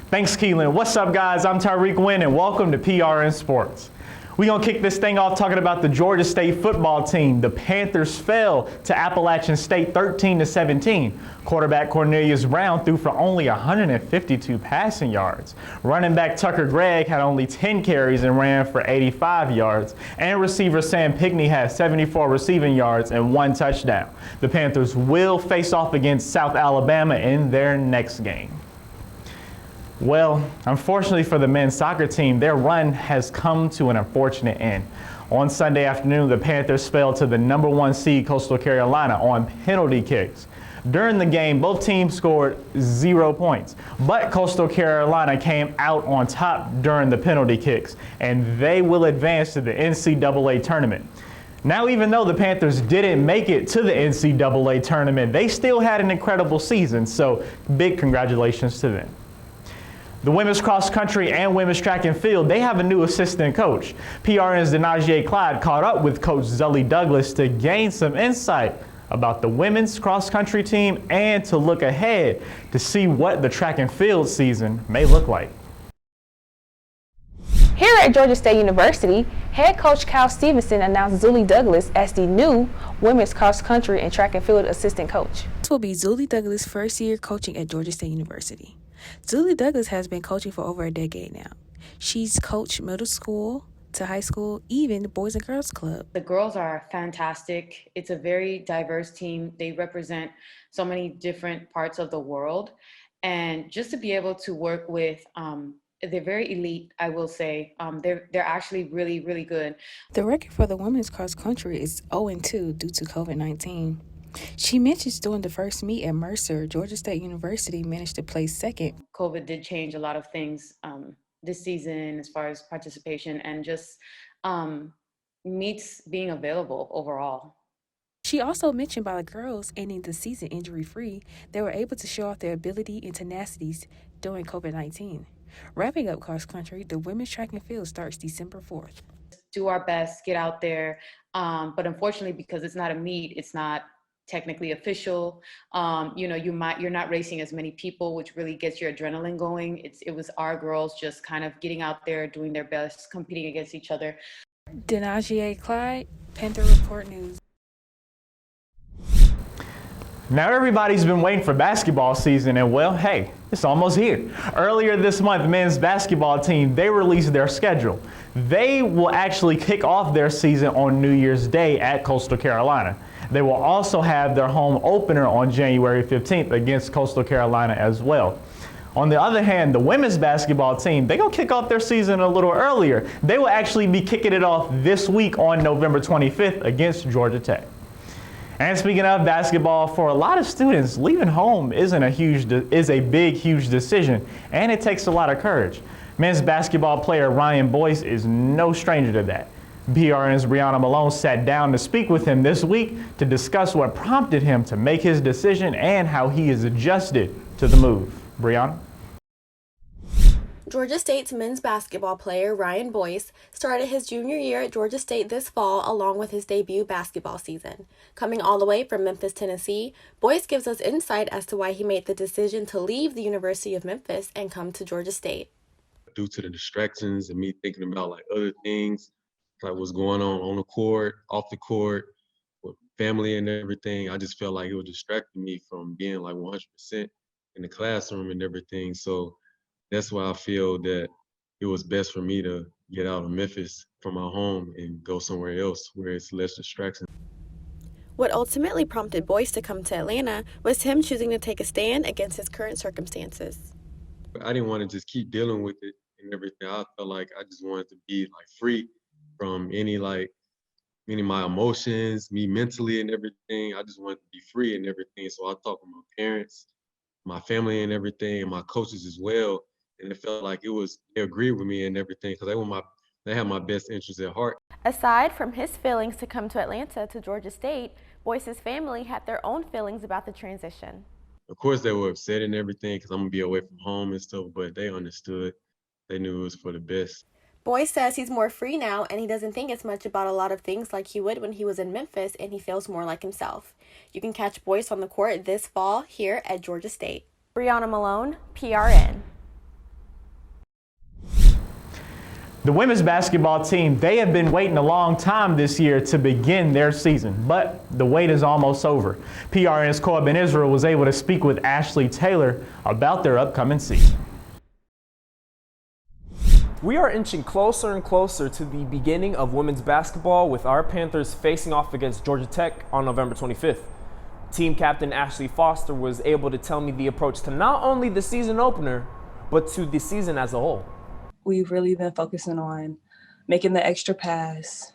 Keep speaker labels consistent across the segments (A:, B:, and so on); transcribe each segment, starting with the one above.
A: Thanks, Keelan. What's up, guys? I'm Tyrik Wynn, and welcome to PRN Sports. We're going to kick this thing off talking about the Georgia State football team. The Panthers fell to Appalachian State 13-17. Quarterback Cornelius Brown threw for only 152 passing yards. Running back Tucker Gregg had only 10 carries and ran for 85 yards. And receiver Sam Pinkney had 74 receiving yards and 1 touchdown. The Panthers will face off against South Alabama in their next game. Well, unfortunately for the men's soccer team, their run has come to an unfortunate end. On Sunday afternoon, the Panthers fell to the number 1 seed Coastal Carolina on penalty kicks. During the game, both teams scored 0 points, but Coastal Carolina came out on top during the penalty kicks, and they will advance to the NCAA tournament. Now, even though the Panthers didn't make it to the NCAA tournament, they still had an incredible season, so big congratulations to them. The women's cross country and women's track and field, they have a new assistant coach. PRN's Denajier Clyde caught up with Coach Zully Douglas to gain some insight about the women's cross country team and to look ahead to see what the track and field season may look like.
B: Here at Georgia State University, head coach Kyle Stevenson announced Zully Douglas as the new women's cross country and track and field assistant coach.
C: This will be Zully Douglas' first year coaching at Georgia State University. Zully Douglas has been coaching for over a decade now. She's coached middle school to high school, even the Boys and Girls Club.
D: The girls are fantastic. It's a very diverse team. They represent so many different parts of the world. And just to be able to work with, they're very elite, I will say. They're actually really, really good.
C: The record for the women's cross country is 0-2 due to COVID-19. She mentions during the first meet at Mercer, Georgia State University managed to place second.
D: COVID did change a lot of things this season as far as participation and just meets being available overall.
C: She also mentioned by the girls ending the season injury-free, they were able to show off their ability and tenacities during COVID-19. Wrapping up cross country, the women's track and field starts December 4th.
D: Do our best, get out there, but unfortunately because it's not a meet, it's not technically official. You're not racing as many people, which really gets your adrenaline going. It was our girls just kind of getting out there, doing their best, competing against each other.
C: Denajier Clyde, Panther Report News.
A: Now everybody's been waiting for basketball season, and well, hey, it's almost here. Earlier this month, men's basketball team, they released their schedule. They will actually kick off their season on New Year's Day at Coastal Carolina. They will also have their home opener on January 15th against Coastal Carolina as well. On the other hand, the women's basketball team, they're going to kick off their season a little earlier. They will actually be kicking it off this week on November 25th against Georgia Tech. And speaking of basketball, for a lot of students, leaving home is a big, huge decision, and it takes a lot of courage. Men's basketball player Ryan Boyce is no stranger to that. PRN's Brianna Malone sat down to speak with him this week to discuss what prompted him to make his decision and how he is adjusted to the move. Brianna?
E: Georgia State's men's basketball player Ryan Boyce started his junior year at Georgia State this fall along with his debut basketball season. Coming all the way from Memphis, Tennessee, Boyce gives us insight as to why he made the decision to leave the University of Memphis and come to Georgia State.
F: Due to the distractions and me thinking about like other things, like what's going on the court, off the court, with family and everything, I just felt like it was distracting me from being like 100% in the classroom and everything. So that's why I feel that it was best for me to get out of Memphis from my home and go somewhere else where it's less distraction.
E: What ultimately prompted Boyce to come to Atlanta was him choosing to take a stand against his current circumstances.
F: I didn't want to just keep dealing with it and everything. I felt like I just wanted to be like free from any of my emotions, me mentally and everything. I just wanted to be free and everything. So I talked with my parents, my family and everything, and my coaches as well. And it felt like they agreed with me and everything because they had my best interests at heart.
E: Aside from his feelings to come to Atlanta to Georgia State, Boyce's family had their own feelings about the transition.
F: Of course, they were upset and everything because I'm going to be away from home and stuff, but they understood. They knew it was for the best.
E: Boyce says he's more free now and he doesn't think as much about a lot of things like he would when he was in Memphis, and he feels more like himself. You can catch Boyce on the court this fall here at Georgia State. Brianna Malone, PRN.
A: The women's basketball team, they have been waiting a long time this year to begin their season, but the wait is almost over. PRN's Corbin Israel was able to speak with Ashley Taylor about their upcoming season.
G: We are inching closer and closer to the beginning of women's basketball, with our Panthers facing off against Georgia Tech on November 25th. Team captain Ashley Foster was able to tell me the approach to not only the season opener, but to the season as a whole.
H: We've really been focusing on making the extra pass,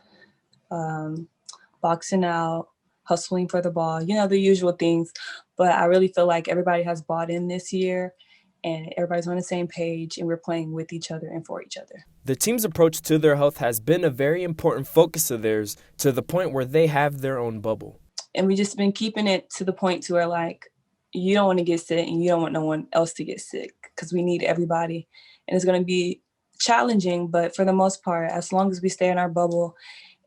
H: boxing out, hustling for the ball, the usual things. But I really feel like everybody has bought in this year and everybody's on the same page and we're playing with each other and for each other.
G: The team's approach to their health has been a very important focus of theirs, to the point where they have their own bubble.
H: And we just been keeping it to the point to where you don't want to get sick and you don't want no one else to get sick, because we need everybody. And it's going to be challenging, but for the most part, as long as we stay in our bubble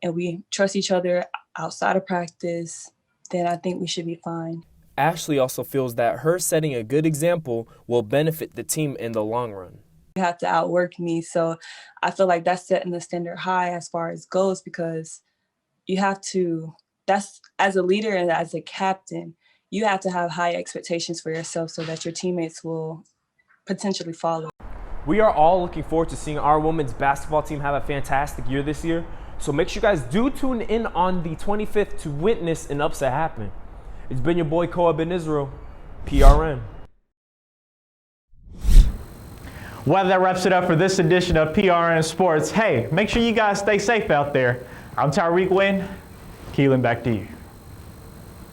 H: and we trust each other outside of practice, then I think we should be fine.
G: Ashley also feels that her setting a good example will benefit the team in the long run.
H: You have to outwork me, so I feel like that's setting the standard high as far as goes, because you have to, that's as a leader and as a captain, you have to have high expectations for yourself so that your teammates will potentially follow.
G: We are all looking forward to seeing our women's basketball team have a fantastic year this year. So make sure you guys do tune in on the 25th to witness an upset happen. It's been your boy Corbin Israel, PRN.
A: Well, that wraps it up for this edition of PRN Sports. Hey, make sure you guys stay safe out there. I'm Tyrik Wynn. Keelan, back to you.